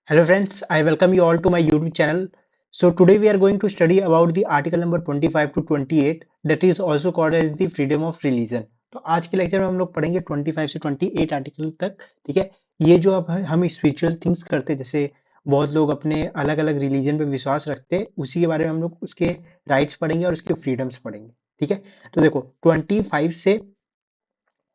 Hello friends, I welcome you all to my YouTube channel. So today we are going to study about the article number 25 to 28 that is also called as the freedom of religion. तो आज के lecture में हम लोग पढ़ेंगे 25 से 28 article तक। ठीक है, ये जो अब हम स्पिरिचुअल थिंग्स करते हैं, जैसे बहुत लोग अपने अलग अलग रिलीजन पे विश्वास रखते हैं, उसी के बारे में हम लोग उसके राइट्स पढ़ेंगे और उसके फ्रीडम्स पढ़ेंगे। ठीक है, तो देखो 25 से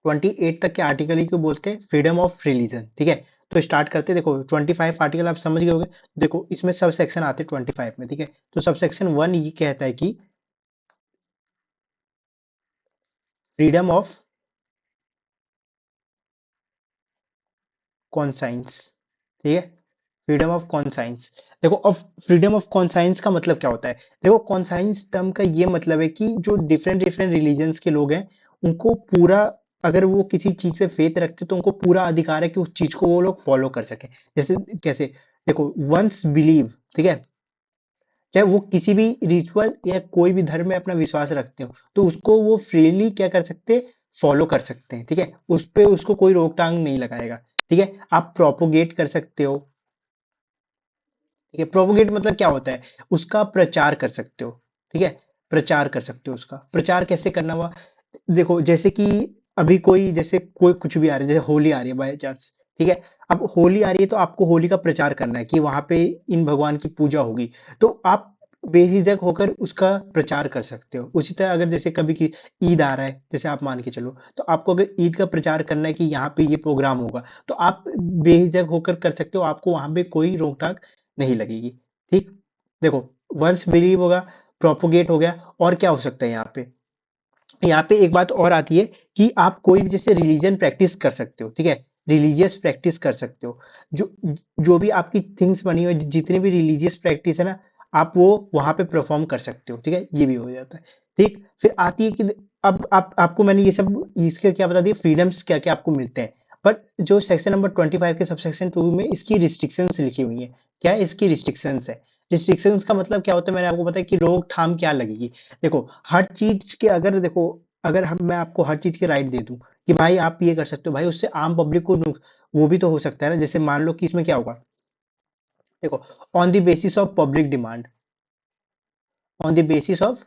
28 तक के आर्टिकल ही क्यों बोलते हैं, फ्रीडम ऑफ रिलीजन। ठीक है, तो स्टार्ट करते हैं। देखो 25 आर्टिकल आप समझ गए होंगे। देखो इसमें सब सेक्शन आते हैं 25 में। ठीक है, तो सब सेक्शन 1 ये कहता है कि फ्रीडम ऑफ कॉन्साइंस। ठीक है, फ्रीडम ऑफ कॉन्साइंस। देखो अब फ्रीडम ऑफ कॉन्साइंस का मतलब क्या होता है। देखो कॉन्साइंस टर्म का ये मतलब है कि जो डिफरेंट डिफरेंट रिलीजन्स के लोग हैं उनको पूरा, अगर वो किसी चीज पे फेथ रखते तो उनको पूरा अधिकार है कि उस चीज को वो लोग फॉलो कर सके। जैसे कैसे, देखो वंस बिलीव, ठीक है, चाहे वो किसी भी रिचुअल या कोई भी धर्म में अपना विश्वास रखते हो तो उसको वो फ्रीली क्या कर सकते हैं, फॉलो कर सकते हैं। ठीक है, उस पे उसको कोई रोक टांग नहीं लगाएगा। ठीक है, आप प्रोपोगेट कर सकते हो। ठीक है, प्रोपोगेट मतलब क्या होता है, उसका प्रचार कर सकते हो। ठीक है, प्रचार कर सकते हो। उसका प्रचार कैसे करना हुआ, देखो जैसे कि अभी कोई, जैसे कोई कुछ भी आ रहा है, जैसे होली आ रही है बाय चांस। ठीक है, अब होली आ रही है तो आपको होली का प्रचार करना है कि वहां पे इन भगवान की पूजा होगी, तो आप बेझिझक होकर उसका प्रचार कर सकते हो। उसी तरह अगर जैसे कभी की ईद आ रहा है, जैसे आप मान के चलो, तो आपको अगर ईद का प्रचार करना है कि यहाँ पे ये प्रोग्राम होगा, तो आप बेझिझक होकर कर सकते हो, आपको वहां पे कोई रोक टाक नहीं लगेगी। ठीक, देखो वंस बिलीव होगा, प्रोपोगेट हो गया, और क्या हो सकता है यहाँ पे एक बात और आती है कि आप कोई भी जैसे रिलीजन प्रैक्टिस कर सकते हो। ठीक है, रिलीजियस प्रैक्टिस कर सकते हो। जो जो भी आपकी थिंग्स बनी हो, जितने भी रिलीजियस प्रैक्टिस है ना, आप वो वहां पे परफॉर्म कर सकते हो। ठीक है, ये भी हो जाता है। ठीक, फिर आती है कि अब आप आपको मैंने ये सब इसके क्या बता दिया, फ्रीडम्स क्या क्या आपको मिलते हैं। बट जो सेक्शन नंबर 25 के सब सेक्शन 2 में इसकी रिस्ट्रिक्शंस लिखी हुई है। क्या है इसकी रिस्ट्रिक्शंस है, रिस्ट्रिक्शंस का मतलब क्या होता है, मैंने आपको बताया कि रोकथाम क्या लगेगी। देखो हर चीज के, अगर देखो, अगर हम मैं आपको हर चीज के राइट दे दूं कि भाई आप ये कर सकते हो, भाई उससे आम पब्लिक को वो भी तो हो सकता है ना। जैसे मान लो कि इसमें क्या होगा, देखो on the basis of public demand, on the basis of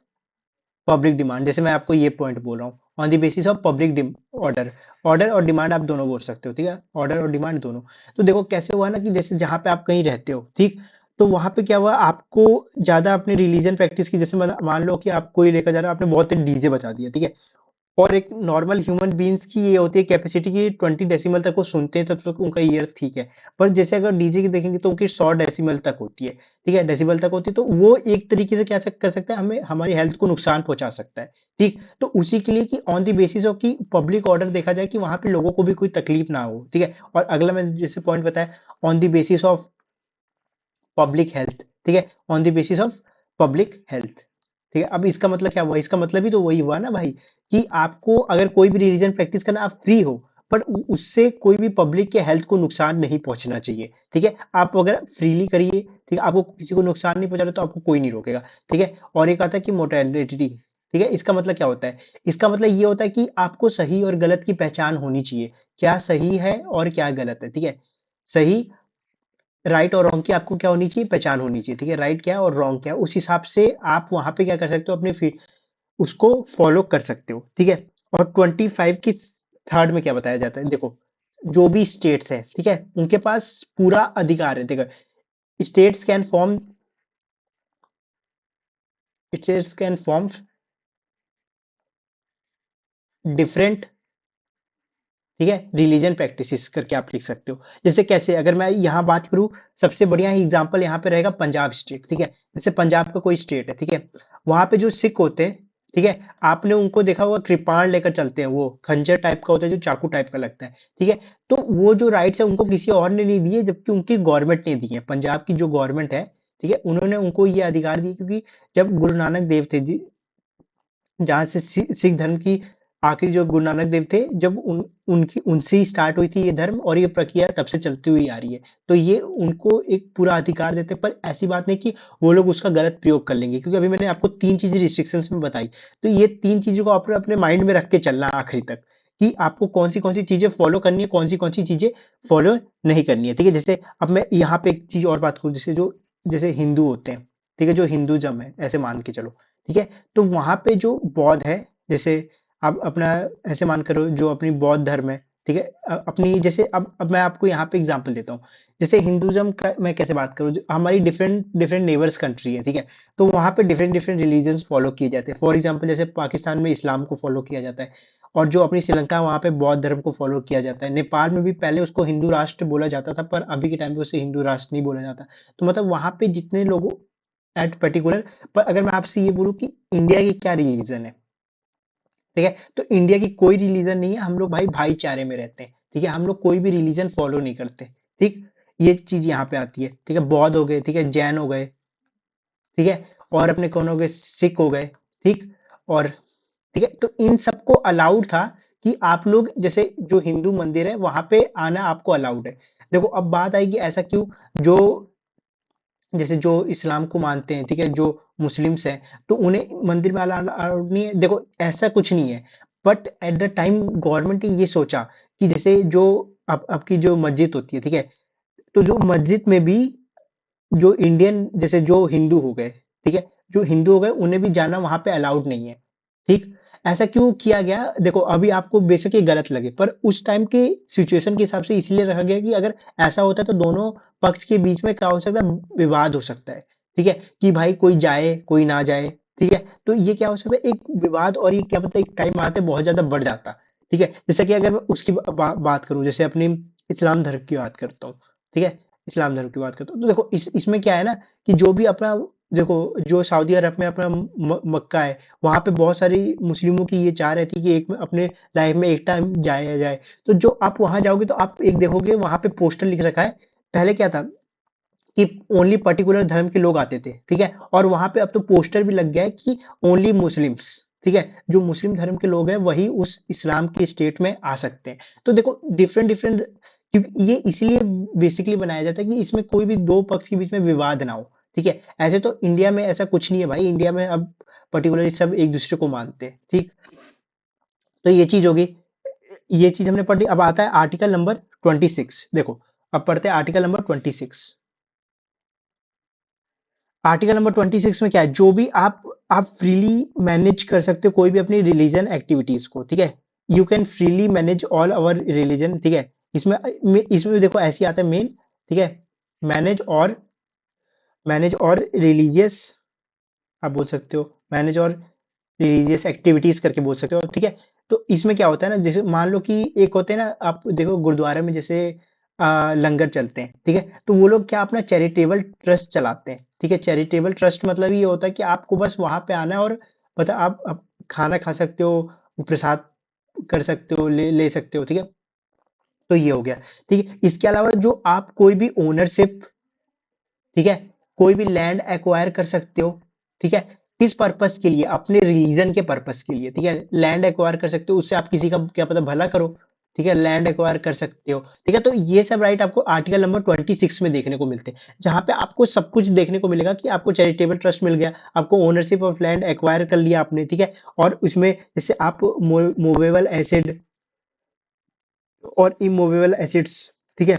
public demand, जैसे मैं आपको ये पॉइंट बोल रहा हूँ, on the basis of public order. Order और डिमांड आप दोनों बोल सकते हो। ठीक है, ऑर्डर और डिमांड दोनों। तो देखो कैसे हुआ ना कि जैसे जहां पे आप कहीं रहते हो, ठीक, तो वहां पे क्या हुआ, आपको ज्यादा अपने रिलीजन प्रैक्टिस की, जैसे मान लो कि आपको ही लेकर जा रहा है, आपने बहुत डीजे बजा दिया। ठीक है, और एक नॉर्मल ह्यूमन बीइंग्स की ये होती है कैपेसिटी की 20 डेसिमल तक वो सुनते हैं, तब तक उनका ईयर ठीक है। पर जैसे अगर डीजे की देखेंगे तो उनकी 100 डेसिमल तक होती है। ठीक है, डेसिबल तक होती है, तो वो एक तरीके से क्या कर सकता है, हमें हमारी हेल्थ को नुकसान पहुंचा सकता है। ठीक, तो उसी के लिए कि ऑन द बेसिस ऑफ की पब्लिक ऑर्डर देखा जाए कि वहां पे लोगों को भी कोई तकलीफ ना हो। ठीक है, और अगला मैं जैसे पॉइंट बताया, on the basis of public health. ठीक है, on the basis of public health. ठीक है, अब इसका मतलब क्या हुआ, इसका मतलब ही तो वही हुआ ना भाई, कि आपको अगर कोई भी रिलीजन प्रैक्टिस करना, आप फ्री हो, पर उससे कोई भी पब्लिक के हेल्थ को नुकसान नहीं पहुंचना चाहिए। ठीक है, आप अगर फ्रीली करिए, ठीक है, आपको किसी को नुकसान नहीं पहुंचा रहा तो आपको कोई नहीं रोकेगा। ठीक है, और एक आता है कि मोर्टेलिटी। ठीक है, इसका मतलब क्या होता है, इसका मतलब ये होता है कि आपको सही और गलत की पहचान होनी चाहिए, क्या सही है और क्या गलत है। ठीक है, सही, राइट और रॉन्ग की आपको क्या होनी चाहिए, पहचान होनी चाहिए। ठीक है, राइट क्या है और रॉन्ग क्या है, उस हिसाब से आप वहां पे क्या कर सकते हो, अपनी फीड उसको फॉलो कर सकते हो। ठीक है, और 25 की थर्ड में क्या बताया जाता है, देखो जो भी स्टेट्स है, ठीक है, उनके पास पूरा अधिकार है। देखो states can form, states can form different, ठीक है, रिलीजन प्रैक्टिसेस करके आप लिख सकते हो। जैसे कैसे, अगर मैं यहाँ बात करूँ, सबसे बढ़िया एग्जांपल यहाँ पे रहेगा पंजाब स्टेट। ठीक है, जैसे पंजाब का कोई स्टेट है, ठीक है, वहां पे जो सिख होते हैं, ठीक है, आपने उनको देखा होगा कृपाण लेकर चलते हैं, वो खंजर टाइप का होता है जो चाकू टाइप का लगता है। ठीक है, तो वो जो राइट्स है उनको किसी और ने नहीं दिए, जबकि उनकी गवर्नमेंट ने दिए, पंजाब की जो गवर्नमेंट है। ठीक है, उन्होंने उनको ये अधिकार दिए, क्योंकि जब गुरु नानक देव थे जी, जहाँ से सिख धर्म की आखिरी जो गुरु नानक देव थे, जब उनकी उनसे ही स्टार्ट हुई थी ये धर्म, और ये प्रक्रिया तब से चलती हुई आ रही है। तो ये उनको एक पूरा अधिकार देते हैं, पर ऐसी बात नहीं कि वो लोग उसका गलत प्रयोग कर लेंगे, क्योंकि अभी मैंने आपको तीन चीजें रिस्ट्रिक्शंस में बताई। तो ये तीन चीजों को अपने अपने माइंड में रख के चलना है आखिरी तक, कि आपको कौन सी चीजें फॉलो करनी है, कौन सी चीजें फॉलो नहीं करनी है। ठीक है, जैसे अब मैं यहाँ पे एक चीज और बात करूँ, जैसे हिंदू होते हैं, ठीक है, जो हिंदुज्म है ऐसे मान के चलो, ठीक है, तो वहां पे जो बौद्ध है, जैसे आप अपना ऐसे मान करो जो अपनी बौद्ध धर्म है, ठीक है, अपनी जैसे अब मैं आपको यहाँ पे एग्जांपल देता हूँ। जैसे हिंदुज्म का मैं कैसे बात करूँ, हमारी डिफरेंट डिफरेंट नेबर्स कंट्री है, ठीक है, तो वहाँ पे डिफरेंट डिफरेंट रिलीजन्स फॉलो किए जाते हैं। फॉर एग्जांपल जैसे पाकिस्तान में इस्लाम को फॉलो किया जाता है, और जो अपनी श्रीलंका है वहाँ पे बौद्ध धर्म को फॉलो किया जाता है। नेपाल में भी पहले उसको हिंदू राष्ट्र बोला जाता था, पर अभी के टाइम पे उसे हिंदू राष्ट्र नहीं बोला जाता। तो मतलब वहाँ पे जितने लोगों एट पर्टिकुलर, पर अगर मैं आपसे ये बोलूँ कि इंडिया की क्या रिलीजन है, ठीक है, तो इंडिया की कोई रिलीजन नहीं है, हम लोग भाई भाईचारे में रहते हैं, ठीक है, हम लोग कोई भी रिलीजन फॉलो नहीं करते। ठीक, ये चीज यहाँ पे आती है, ठीक है, बौद्ध हो गए, ठीक है, जैन हो गए, ठीक है, और अपने कौन हो गए, सिख हो गए, ठीक, और ठीक है, तो इन सबको अलाउड था कि आप लोग जैसे जो हिंदू मंदिर है वहां पे आना आपको अलाउड है। देखो अब बात आएगी ऐसा क्यों, जो जैसे जो इस्लाम को मानते हैं, ठीक है, जो मुस्लिम्स हैं, तो उन्हें मंदिर में अलाउड नहीं है। देखो ऐसा कुछ नहीं है, but at the time government ने ये सोचा कि जैसे जो अब आपकी जो मस्जिद होती है, ठीक है, तो जो मस्जिद में भी जो इंडियन जैसे जो हिंदू हो गए, ठीक है, जो हिंदू हो गए उन्हें भी जाना वहां पे अलाउड नहीं है। ठीक, ऐसा क्यों किया गया, देखो अभी आपको बेशक ये गलत लगे, पर उस टाइम के सिचुएशन के हिसाब से इसलिए रखा गया कि अगर ऐसा होता है तो दोनों पक्ष के बीच में क्या हो सकता है, विवाद हो सकता है। ठीक है, कि भाई कोई जाए कोई ना जाए, ठीक है, तो ये क्या हो सकता है, एक विवाद, और ये क्या पता एक टाइम आते बहुत ज्यादा बढ़ जाता। ठीक है, जैसे कि अगर मैं उसकी बात करूं, जैसे अपनी इस्लाम धर्म की बात करता हूँ, ठीक है, इस्लाम धर्म की बात करता हूँ, तो देखो इसमें क्या है ना, कि जो भी अपना, देखो जो सऊदी अरब में अपना मक्का है, वहां पे बहुत सारी मुस्लिमों की ये चाह रहती है कि एक अपने लाइफ में एक टाइम जाया जाए। तो जो आप वहां जाओगे तो आप एक देखोगे वहां पे पोस्टर लिख रखा है। पहले क्या था कि ओनली पर्टिकुलर धर्म के लोग आते थे, ठीक है, और वहां पे अब तो पोस्टर भी लग गया है कि ओनली मुस्लिम्स, ठीक है, जो मुस्लिम धर्म के लोग हैं वही उस इस्लाम की स्टेट में आ सकते हैं। तो देखो डिफरेंट डिफरेंट, क्योंकि ये इसलिए बेसिकली बनाया जाता है कि इसमें कोई भी दो पक्ष के बीच में विवाद ना हो। ठीक है, ऐसे तो इंडिया में ऐसा कुछ नहीं है भाई, इंडिया में अब पर्टिकुलरली सब एक दूसरे को मानते हैं। ठीक, तो ये चीज होगी, ये चीज हमने पढ़ी। अब आता है आर्टिकल नंबर 26, देखो अब पढ़ते हैं आर्टिकल नंबर 26। आर्टिकल नंबर 26 में क्या है, जो भी आप फ्रीली मैनेज कर सकते हो कोई भी अपनी रिलीजन एक्टिविटीज को, ठीक है, you can freely manage all our religion, ठीक है, इसमें इसमें देखो ऐसे आता है मेन, ठीक है, मैनेज और रिलीजियस, आप बोल सकते हो मैनेज और रिलीजियस एक्टिविटीज करके बोल सकते हो, ठीक है। तो इसमें क्या होता है ना, जैसे मान लो कि एक होते हैं ना, आप देखो गुरुद्वारा में जैसे लंगर चलते हैं, ठीक है, तो वो लोग क्या अपना चैरिटेबल ट्रस्ट चलाते हैं, ठीक है, चैरिटेबल ट्रस्ट मतलब ये होता है कि आपको बस वहां पे आना है, और मतलब आप खाना खा सकते हो, प्रसाद कर सकते हो, ले सकते हो, ठीक है, तो ये हो गया। ठीक है, इसके अलावा जो आप कोई भी ओनरशिप, ठीक है, कोई भी लैंड एक्वायर कर सकते हो, ठीक है, किस पर्पस के लिए, अपने रिलीजन के पर्पस के लिए, ठीक है, लैंड एक्वायर कर सकते हो, उससे आप किसी का क्या पता भला करो, ठीक है, लैंड एक्वायर कर सकते हो, ठीक है, तो ये सब राइट आपको आर्टिकल नंबर 26 में देखने को मिलते हैं, जहां पे आपको सब कुछ देखने को मिलेगा कि आपको चैरिटेबल ट्रस्ट मिल गया, आपको ओनरशिप ऑफ लैंड एक्वायर कर लिया आपने, ठीक है, और उसमें जैसे आप मूवेबल एसिड और इमूवेबल एसिड्स, ठीक है,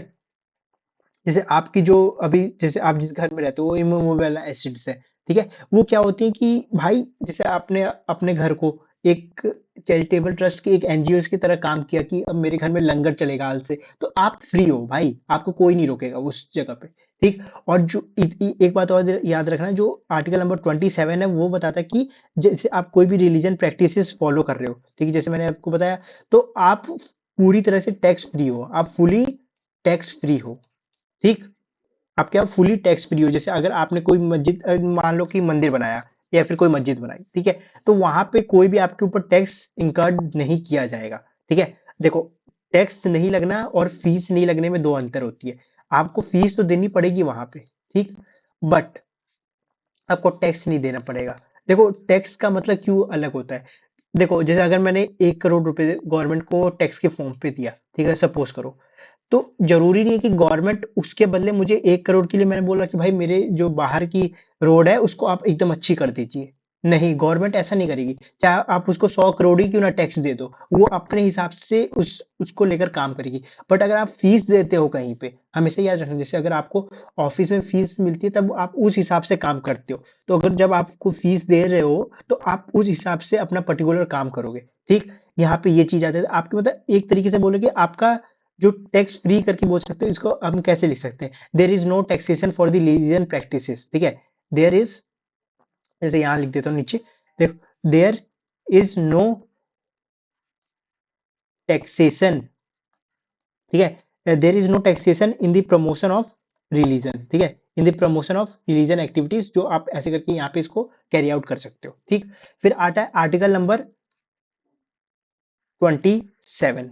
जैसे आपकी जो अभी जैसे आप जिस घर में रहते हो वो इमूवेबल एसिड्स है, ठीक है, वो क्या होती है कि भाई जैसे आपने अपने घर को एक चैरिटेबल ट्रस्ट की एक एनजीओ की तरह काम किया कि अब मेरे घर में लंगर चलेगा आज से, तो आप फ्री हो भाई, आपको कोई नहीं रोकेगा उस जगह पे। ठीक, और जो एक बात और याद रखना, जो आर्टिकल नंबर 27 है वो बताता है कि जैसे आप कोई भी रिलीजन प्रैक्टिसेस फॉलो कर रहे हो, ठीक है, जैसे मैंने आपको बताया, तो आप पूरी तरह से टैक्स फ्री हो, आप फुली टैक्स फ्री हो। ठीक, आप क्या फुली टैक्स फ्री हो, जैसे अगर आपने कोई मस्जिद मान लो कि मंदिर बनाया या फिर कोई मस्जिद बनाई, ठीक है, तो वहां पे कोई भी आपके ऊपर टैक्स इंकर्ड नहीं किया जाएगा। ठीक है, देखो टैक्स नहीं लगना और फीस नहीं लगने में दो अंतर होती है, आपको फीस तो देनी पड़ेगी वहां पे, ठीक, बट आपको टैक्स नहीं देना पड़ेगा। देखो टैक्स का मतलब क्यों अलग होता है, देखो जैसे अगर मैंने 1 करोड़ रुपए गवर्नमेंट को टैक्स के फॉर्म पे दिया, ठीक है, सपोज करो, तो जरूरी नहीं है कि गवर्नमेंट उसके बदले मुझे 1 करोड़ के लिए, मैंने बोला कि भाई मेरे जो बाहर की रोड है उसको आप एकदम अच्छी कर दीजिए, नहीं, गवर्नमेंट ऐसा नहीं करेगी। चाहे आप उसको 100 करोड़ ही क्यों ना टैक्स दे दो, वो अपने हिसाब से उसको लेकर काम करेगी। बट अगर आप फीस देते हो कहीं पे, हमेशा याद रखना, जैसे अगर आपको ऑफिस में फीस मिलती है तब आप उस हिसाब से काम करते हो। तो अगर जब आपको फीस दे रहे हो तो आप उस हिसाब से अपना पर्टिकुलर काम करोगे। ठीक, यहाँ पे ये चीज आती है आपके, मतलब एक तरीके से बोलोगे आपका जो टैक्स फ्री करके बोल सकते हो, इसको हम कैसे लिख सकते हैं, there is no taxation for the religion practices. ठीक है, देयर इज, जैसे यहाँ लिख देता हूँ नीचे, देखो, देयर इज नो टैक्सेशन। ठीक है, there is no taxation in the promotion of religion. ठीक है, in the promotion of religion activities, जो आप ऐसे करके यहाँ पे इसको कैरी आउट कर सकते हो। ठीक, फिर आता है आर्टिकल नंबर 27।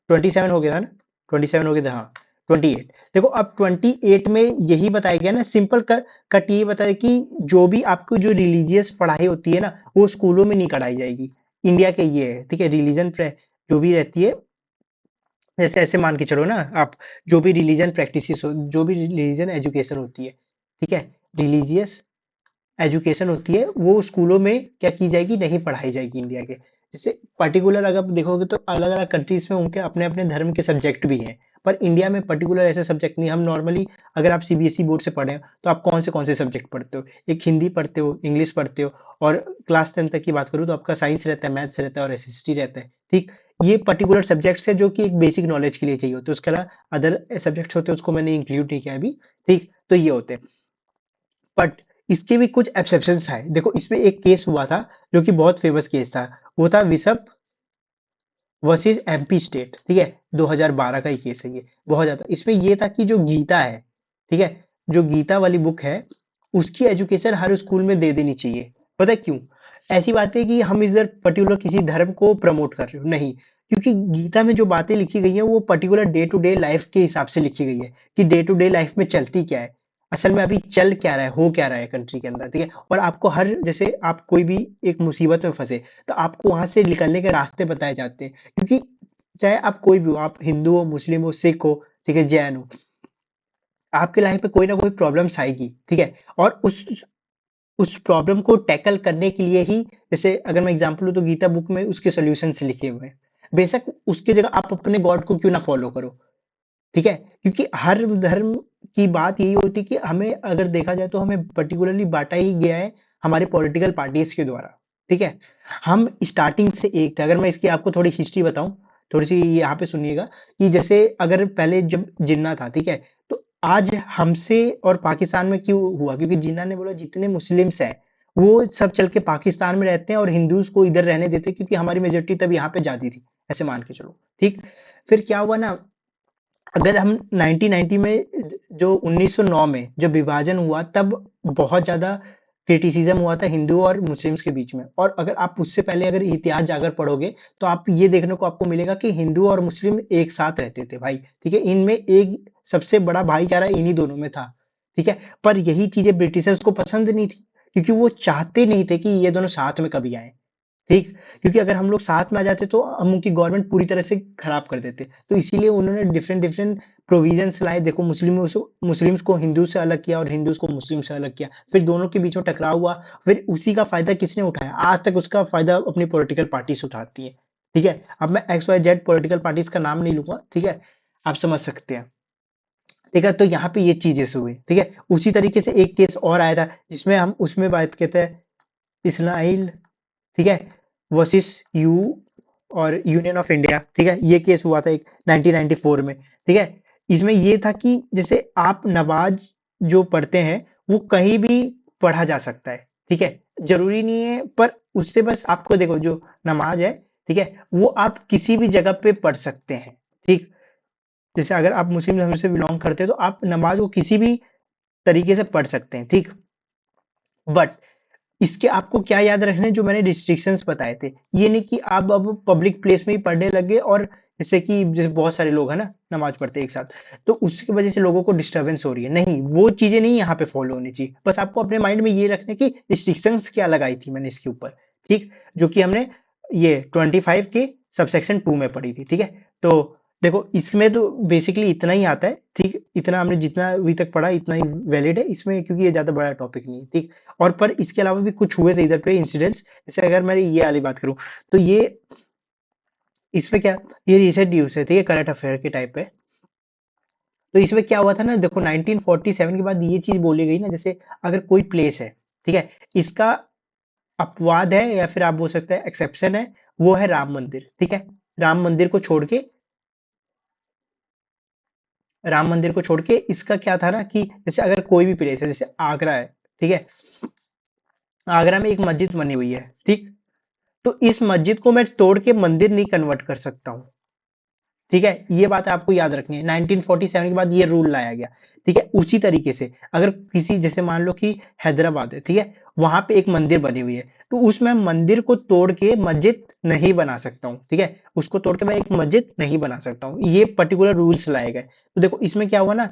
27 हो गया था ना, 27 हो गया था, हाँ। 28, देखो अब 28 में यही बताया गया ना, सिंपल कट ये बताया कि जो भी आपको जो रिलीजियस पढ़ाई होती है ना, वो स्कूलों में नहीं कराई जाएगी। इंडिया के ये है, ठीक है, रिलीजन जो भी रहती है, जैसे ऐसे मान के चलो ना आप, जो भी रिलीजन प्रैक्टिसेस हो, जो भी रिलीजन एजुकेशन होती है, ठीक है, रिलीजियस एजुकेशन होती है, वो स्कूलों में क्या की जाएगी, नहीं पढ़ाई जाएगी इंडिया के। जैसे पर्टिकुलर अगर आप देखोगे तो अलग अलग कंट्रीज में उनके अपने अपने धर्म के सब्जेक्ट भी हैं, पर इंडिया में पर्टिकुलर ऐसे सब्जेक्ट नहीं। हम नॉर्मली, अगर आप सीबीएसई बोर्ड से पढ़े हो तो आप कौन से सब्जेक्ट पढ़ते हो, एक हिंदी पढ़ते हो, इंग्लिश पढ़ते हो, और क्लास 10 तक की बात करूँ तो आपका साइंस रहता है, मैथ्स रहता है और एसएसटी रहता है। ठीक, ये पर्टिकुलर सब्जेक्ट्स है जो कि एक बेसिक नॉलेज के लिए चाहिए होते हैं, उसके अलावा अदर सब्जेक्ट्स होते हैं उसको मैंने इंक्लूड नहीं किया अभी। ठीक, तो ये होते हैं, बट इसके भी कुछ एक्सेप्शंस हैं। देखो इसमें एक केस हुआ था जो कि बहुत फेमस केस था, वो था विशप वर्सेस एमपी स्टेट। ठीक है, 2012 का ही केस है ये, बहुत ज्यादा। इसमें ये था कि जो गीता है, ठीक है, जो गीता वाली बुक है, उसकी एजुकेशन हर स्कूल में दे देनी चाहिए। पता है क्यों? ऐसी बात है कि हम इधर पर्टिकुलर किसी धर्म को प्रमोट कर रहे हो, नहीं, क्योंकि गीता में जो बातें लिखी गई है वो particular day to day life के हिसाब से लिखी गई है, कि डे टू डे लाइफ में चलती क्या है, असल में अभी चल क्या रहा है, हो क्या रहा है कंट्री के अंदर। ठीक है, और आपको हर, जैसे आप कोई भी एक मुसीबत में फंसे तो आपको वहां से निकलने के रास्ते बताए जाते हैं, क्योंकि चाहे आप कोई भी हो, आप हिंदू हो, मुस्लिम हो, सिख हो, ठीक है, जैन हो, आपके लाइफ में कोई ना कोई प्रॉब्लम्स आएगी। ठीक है, और उस प्रॉब्लम को टैकल करने के लिए ही, जैसे अगर मैं एग्जांपल लूँ तो गीता बुक में उसके सॉल्यूशंस लिखे हुए हैं। बेशक उसकी जगह आप अपने गॉड को क्यों ना फॉलो करो, ठीक है, क्योंकि हर धर्म की बात यही होती है कि हमें, अगर देखा जाए तो हमें पर्टिकुलरली बांटा ही गया है हमारे पॉलिटिकल पार्टीज के द्वारा। ठीक है, हम स्टार्टिंग से एक थे। अगर मैं इसकी आपको थोड़ी हिस्ट्री बताऊं, थोड़ी सी यहाँ पे सुनिएगा, कि जैसे अगर पहले जब जिन्ना था, ठीक है, तो आज हमसे और पाकिस्तान में क्यों हुआ, क्योंकि जिन्ना ने बोला जितने मुस्लिम्स हैं वो सब चल के पाकिस्तान में रहते हैं और हिंदूज को इधर रहने देते, क्योंकि हमारी मेजोरिटी तब यहाँ पे जाती थी, ऐसे मान के चलो। ठीक, फिर क्या हुआ ना, अगर हम 1990 में, जो 1909 में जब विभाजन हुआ, तब बहुत ज्यादा क्रिटिसिज्म हुआ था हिंदू और मुस्लिम्स के बीच में। और अगर आप उससे पहले अगर इतिहास जाकर पढ़ोगे तो आप ये देखने को आपको मिलेगा कि हिंदू और मुस्लिम एक साथ रहते थे भाई। ठीक है, इनमें एक सबसे बड़ा भाईचारा इन्हीं दोनों में था। ठीक है, पर यही चीजें ब्रिटिशर्स को पसंद नहीं थी, क्योंकि वो चाहते नहीं थे कि ये दोनों साथ में कभी आए। ठीक, क्योंकि अगर हम लोग साथ में आ जाते तो हम उनकी गवर्नमेंट पूरी तरह से खराब कर देते। तो इसीलिए उन्होंने डिफरेंट डिफरेंट प्रोविजंस लाए। देखो, मुस्लिम्स को हिंदू से अलग किया और हिंदूज को मुस्लिम से अलग किया, फिर दोनों के बीच में टकराव हुआ। फिर उसी का फायदा किसने उठाया, आज तक उसका फायदा अपनी पॉलिटिकल पार्टीज उठाती है। ठीक है, अब मैं X Y Z political parties का नाम नहीं लूंगा, ठीक है, आप समझ सकते हैं। ठीक है, तो यहाँ पे ये चीजें से हुई। ठीक है, उसी तरीके से एक केस और आया था जिसमें हम उसमें बात कहते हैं इसराइल, ठीक है, वर्सेस यू और यूनियन ऑफ इंडिया। ठीक है, ये केस हुआ था एक 1994 में। ठीक है, इसमें ये था कि जैसे आप नमाज जो पढ़ते हैं वो कहीं भी पढ़ा जा सकता है। ठीक है, जरूरी नहीं है, पर उससे बस आपको, देखो जो नमाज है, ठीक है, वो आप किसी भी जगह पे पढ़ सकते हैं। ठीक, जैसे अगर आप मुस्लिम धर्म से बिलोंग करते हैं तो आप नमाज को किसी भी तरीके से पढ़ सकते हैं। ठीक, बट इसके आपको क्या याद रखना है, जो मैंने रिस्ट्रिक्शंस बताए थे, ये नहीं कि आप अब पब्लिक प्लेस में ही पढ़ने लगे, और जैसे कि जैसे बहुत सारे लोग हैं ना नमाज पढ़ते हैं एक साथ, तो उसकी वजह से लोगों को डिस्टरबेंस हो रही है। नहीं, वो चीजें नहीं यहाँ पे फॉलो होनी चाहिए। बस आपको अपने माइंड में ये रखना है कि रिस्ट्रिक्शंस क्या लगाई थी मैंने इसके ऊपर। ठीक, जो कि हमने ये 25 के सबसेक्शन 2 में पढ़ी थी। ठीक है, तो देखो इसमें तो बेसिकली इतना ही आता है, ठीक, इतना हमने जितना अभी तक पढ़ा इतना ही वैलिड है इसमें, क्योंकि ये ज्यादा बड़ा टॉपिक नहीं है, ठीक। और पर इसके अलावा भी कुछ हुए थे इधर पे इंसिडेंट्स, जैसे अगर मैं ये वाली बात करूं, तो ये इसमें क्या, ये रिसेंट न्यूज है, ठीक है, करंट अफेयर के टाइप पे। तो इसमें क्या हुआ था ना, देखो 1947 के बाद ये चीज बोली गई ना, जैसे अगर कोई प्लेस है, ठीक है, इसका अपवाद है या फिर आप बोल सकते हैं एक्सेप्शन है, वो है राम मंदिर, ठीक है। राम मंदिर को छोड़ के राम मंदिर को छोड़ के इसका क्या था ना कि जैसे अगर कोई भी प्लेस है, जैसे आगरा है, ठीक है, आगरा में एक मस्जिद बनी हुई है, ठीक, तो इस मस्जिद को मैं तोड़ के मंदिर नहीं कन्वर्ट कर सकता हूँ, ठीक है, ये बात आपको याद रखनी है, 1947 के बाद ये रूल लाया गया, ठीक है। उसी तरीके से अगर किसी, जैसे मान लो कि हैदराबाद है, ठीक है, वहां पे एक मंदिर बनी हुई है, तो उसमें मंदिर को तोड़ के मस्जिद नहीं बना सकता हूँ, ठीक है, उसको तोड़ के मैं एक मस्जिद नहीं बना सकता हूँ, ये पर्टिकुलर रूल्स लाए गए। तो देखो इसमें क्या हुआ ना,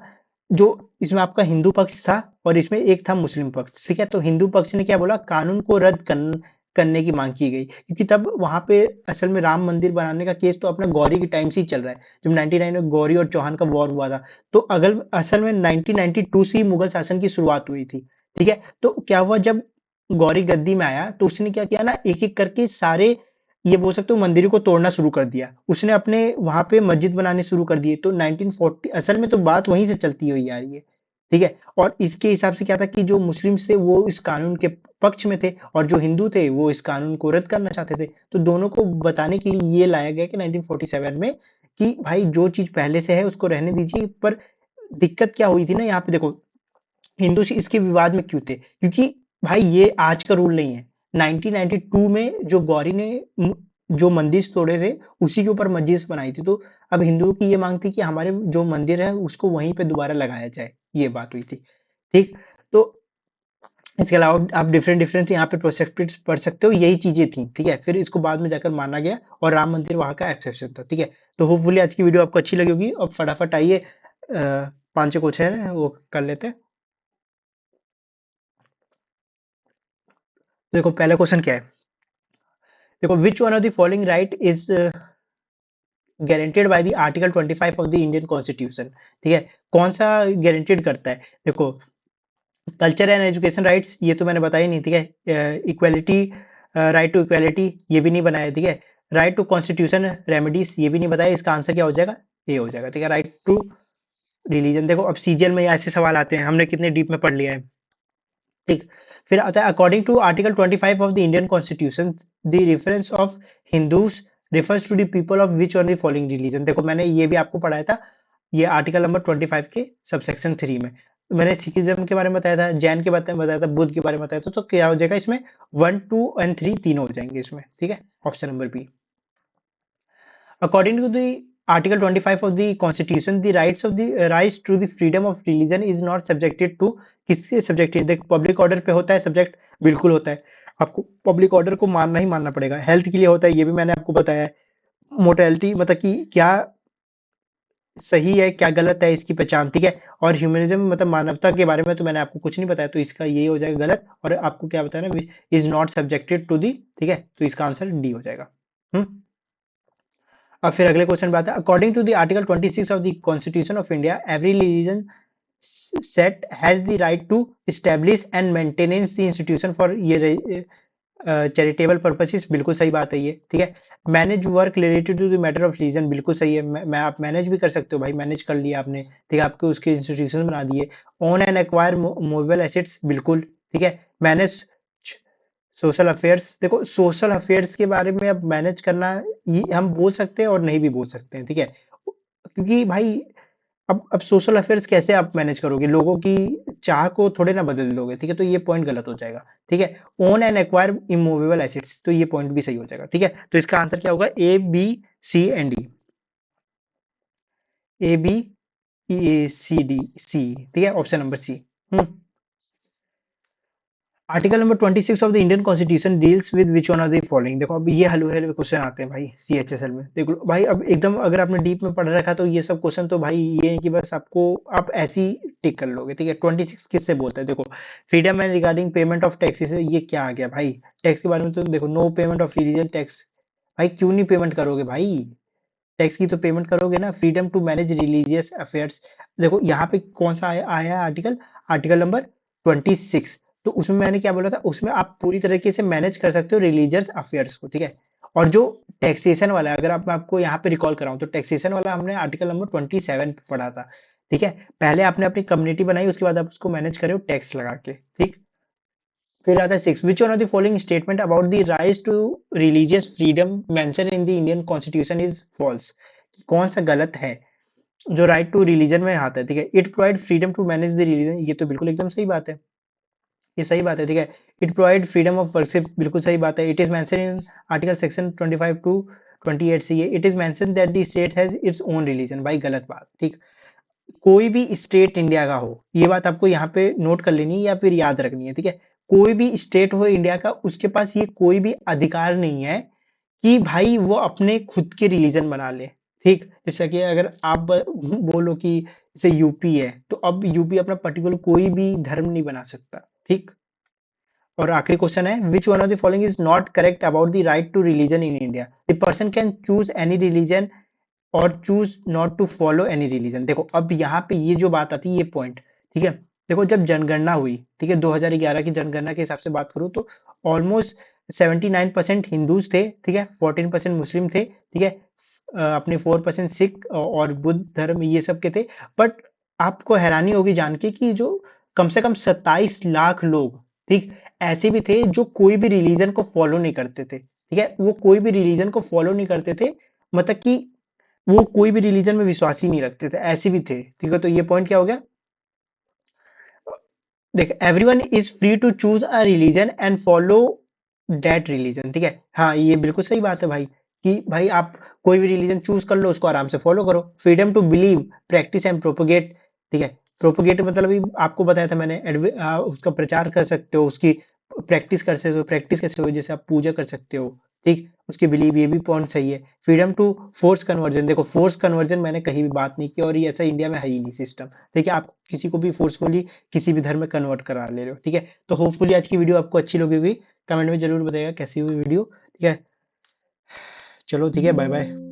जो इसमें आपका हिंदू पक्ष था और इसमें एक था मुस्लिम पक्ष, ठीक है, तो हिंदू पक्ष ने क्या बोला, कानून को रद्द करने की मांग की गई, क्योंकि तब वहां पे असल में राम मंदिर बनाने का केस तो अपना गौरी के टाइम से ही चल रहा है, जब 99 में गौरी और चौहान का वॉर हुआ था। तो अगर असल में 1992 से ही मुगल शासन की शुरुआत हुई थी, ठीक है। तो क्या हुआ, जब गौरी गद्दी में आया तो उसने क्या किया ना, एक एक करके सारे, ये बोल सकते हो, मंदिरों को तोड़ना शुरू कर दिया, उसने अपने वहां पे मस्जिद बनाने शुरू कर दिए। तो 1940 असल में तो बात वहीं से चलती हुई आ रही है, ठीक है। और इसके हिसाब से क्या था कि जो मुस्लिम थे वो इस कानून के पक्ष में थे, और जो हिंदू थे वो इस कानून को रद्द करना चाहते थे। तो दोनों को बताने के लिए ये लाया गया कि 1947 में कि भाई जो चीज पहले से है उसको रहने दीजिए। पर दिक्कत क्या हुई थी ना, यहाँ पे देखो हिंदू इसके विवाद में क्यों थे, क्योंकि भाई ये आज का रूल नहीं है, 1992 में जो गौरी ने जो मंदिर तोड़े थे उसी के ऊपर मस्जिद बनाई थी। तो अब हिंदुओं की ये मांग थी कि हमारे जो मंदिर है उसको वहीं पे दोबारा लगाया जाए, ये बात हुई थी, ठीक। तो इसके अलावा आप डिफरेंट डिफरेंट यहाँ पे प्रोस्पेक्टिव्स पढ़ सकते हो, यही चीजें थी, ठीक है। फिर इसको बाद में जाकर माना गया और राम मंदिर वहां का एक्सेप्शन था, ठीक है। तो होपफुली आज की वीडियो आपको अच्छी लगी होगी, और फटाफट आइए 5 क्वेश्चन है वो कर लेते हैं। देखो पहला क्वेश्चन क्या है, देखो विच one of the following right is guaranteed by the article 25 of the Indian constitution, ठीक है, कौन सा गारंटेड करता है। देखो कल्चर एंड एजुकेशन राइट्स, ये तो मैंने बताया ही नहीं, ठीक है। इक्वालिटी, राइट टू इक्वालिटी, ये भी नहीं बनाया, ठीक है। राइट टू कॉन्स्टिट्यूशन रेमेडीज, ये भी नहीं बताया, इसका आंसर क्या हो जाएगा, ए हो जाएगा, ठीक है। राइट टू रिलीजन, देखो अब सीजीएल में ऐसे सवाल आते हैं, हमने कितने डीप में पढ़ लिया है, ठीक। फिर आता है according to article 25 of the Indian constitution the reference of Hindus refers to the people of which on the following religion, देखो मैंने ये भी आपको पढ़ाया था, ये आर्टिकल नंबर 25 के सबसेक्शन 3 में मैंने सिखिज्म के बारे में बताया था, जैन के बारे में बताया था, बुद्ध के बारे में बताया था। तो क्या हो जाएगा इसमें, 1 2 एंड 3 तीनों हो जाएंगे इसमें, ठीक है, option number B. According to the Article 25 of the Constitution, the rights to the freedom of religion is not subjected to, किसके सब्जेक्टेड, देख पब्लिक ऑर्डर पे होता है सब्जेक्ट, बिल्कुल होता है, आपको पब्लिक ऑर्डर को मानना ही मानना पड़ेगा। हेल्थ के लिए होता है, ये भी मैंने आपको बताया है। मोर्टेलिटी मतलब कि क्या सही है क्या गलत है इसकी पहचान, ठीक है। और ह्यूमनिज्म मतलब मानवता के बारे में तो मैंने आपको कुछ नहीं बताया, तो इसका ये हो जाएगा गलत। और आपको क्या बताया ना, is not subjected to the, ठीक है, तो इसका आंसर डी हो जाएगा। अब फिर अगले क्वेश्चन पे आता है, according to the article 26 of the constitution of India every religion set has the right to establish and maintenance the institution for ये चैरिटेबल पर्पसेस, बिल्कुल सही बात है ये, ठीक है। Manage work related to the matter of religion, बिल्कुल सही है, मैं आप मैनेज भी कर सकते हो भाई, मैनेज कर लिया आपने, ठीक है, आपके उसके इंस्टीट्यूशन बना दिए। Own and acquire movable assets, बिल्कुल ठीक है। मैनेज सोशल अफेयर्स, देखो सोशल अफेयर्स के बारे में अब मैनेज करना, ये हम बोल सकते हैं और नहीं भी बोल सकते हैं, ठीक है, क्योंकि भाई अब सोशल अफेयर्स कैसे आप मैनेज करोगे, लोगों की चाह को थोड़े ना बदल दोगे, ठीक है, तो ये पॉइंट गलत हो जाएगा, ठीक है। Own and acquire immovable assets, तो ये पॉइंट भी सही हो जाएगा, ठीक है। तो इसका आंसर क्या होगा, A B C and D, A B A C D C, ठीक है, option number C. Article number 26 of the Indian constitution deals with which one of the following, देखो अब ये हलवे हलवे क्वेश्चन आते हैं भाई सीएचएसएल में, देखो भाई अब एकदम अगर आपने डीप में पढ़ रखा तो ये सब क्वेश्चन तो भाई ये है कि बस आपको आप ऐसी टिक कर लोगे, ठीक है। 26 किससे बोलता है, देखो freedom and regarding payment of taxes, ये क्या आ गया भाई, टैक्स के बारे में तो देखो no payment of religion tax, भाई क्यों नहीं पेमेंट करोगे भाई, टैक्स की तो पेमेंट करोगे ना। Freedom to manage religious affairs, देखो यहाँ पे कौन सा आया है आर्टिकल, आर्टिकल नंबर 26। तो उसमें मैंने क्या बोला था, उसमें आप पूरी तरीके से मैनेज कर सकते हो रिलीजियस अफेयर्स को, ठीक है। और जो टैक्सेशन वाला है, अगर मैं आपको यहाँ पे रिकॉल कराऊं, तो टैक्सेशन वाला हमने आर्टिकल नंबर 27 पढ़ा था, ठीक है। पहले आपने अपनी कम्युनिटी बनाई, उसके बाद आप उसको मैनेज करे हो टैक्स लगा के, ठीक। फिर आता है 6, which one of the following statement about the right to religious freedom mention in the Indian constitution is false, कौन सा गलत है जो राइट टू रिलीजन में आता है, ठीक है। It provide freedom to manage the religion, ये तो बिल्कुल एकदम सही बात है, ये सही बात है, ठीक है। It provide freedom of worship, बिल्कुल सही बात है। It is mention in article section 25 to 28 C, it is mention that the state has its own religion, भाई गलत बात, ठीक। कोई भी स्टेट इंडिया का हो, ये बात आपको यहाँ पे नोट कर लेनी है या फिर याद रखनी है, ठीक है। कोई भी स्टेट हो इंडिया का, उसके पास ये कोई भी अधिकार नहीं है कि भाई वो अपने खुद के रिलीजन बना ले, ठीक। जैसा कि अगर आप बोलो कि जैसे यूपी है, तो अब यूपी अपना पर्टिकुलर कोई भी धर्म नहीं बना सकता, ठीक। और आखिरी क्वेश्चन है, which one of the following is not correct about the right to religion in India, the person can choose any religion or choose not to follow any religion. देखो अब यहाँ पे ये जो बात आती है, ये पॉइंट, ठीक है। देखो जब जनगणना हुई, ठीक है, 2011 की जनगणना के हिसाब से बात करूँ तो ऑलमोस्ट 79% हिंदूज थे, ठीक है, 14% मुस्लिम थे, ठीक है, अपने 4% सिख और बुद्ध धर्म ये सब के थे। बट आपको हैरानी होगी जान के कि जो कम से कम 27 लाख लोग, ठीक, ऐसे भी थे जो कोई भी रिलीजन को फॉलो नहीं करते थे, ठीक है। वो कोई भी रिलीजन को फॉलो नहीं करते थे, मतलब कि वो कोई भी रिलीजन में विश्वास ही नहीं रखते थे, ऐसे भी थे, ठीक है। तो ये पॉइंट क्या हो गया, देख everyone is free to choose a religion and follow that religion, ठीक है। हाँ ये बिल्कुल सही बात है भाई, कि भाई आप कोई भी रिलीजन चूज कर लो, उसको आराम से फॉलो करो। Freedom to believe, practice and propagate, ठीक है। प्रोपोगेट मतलब अभी आपको बताया था मैंने, उसका प्रचार कर सकते हो, उसकी प्रैक्टिस कर सकते हो। प्रैक्टिस कैसे हो, जैसे आप पूजा कर सकते हो, ठीक। उसके बिलीव, ये भी पॉइंट सही है। फ्रीडम टू फोर्स कन्वर्जन, देखो फोर्स कन्वर्जन मैंने कहीं भी बात नहीं की, और ये ऐसा इंडिया में है ही नहीं सिस्टम, ठीक है। आप किसी को भी फोर्सफुली किसी भी धर्म में कन्वर्ट करा ले रहे हो, ठीक है। तो होपफुली आज की वीडियो आपको अच्छी लगी होगी, कमेंट में जरूर बताइएगा कैसी हुई वीडियो, ठीक है। चलो ठीक है, बाय बाय।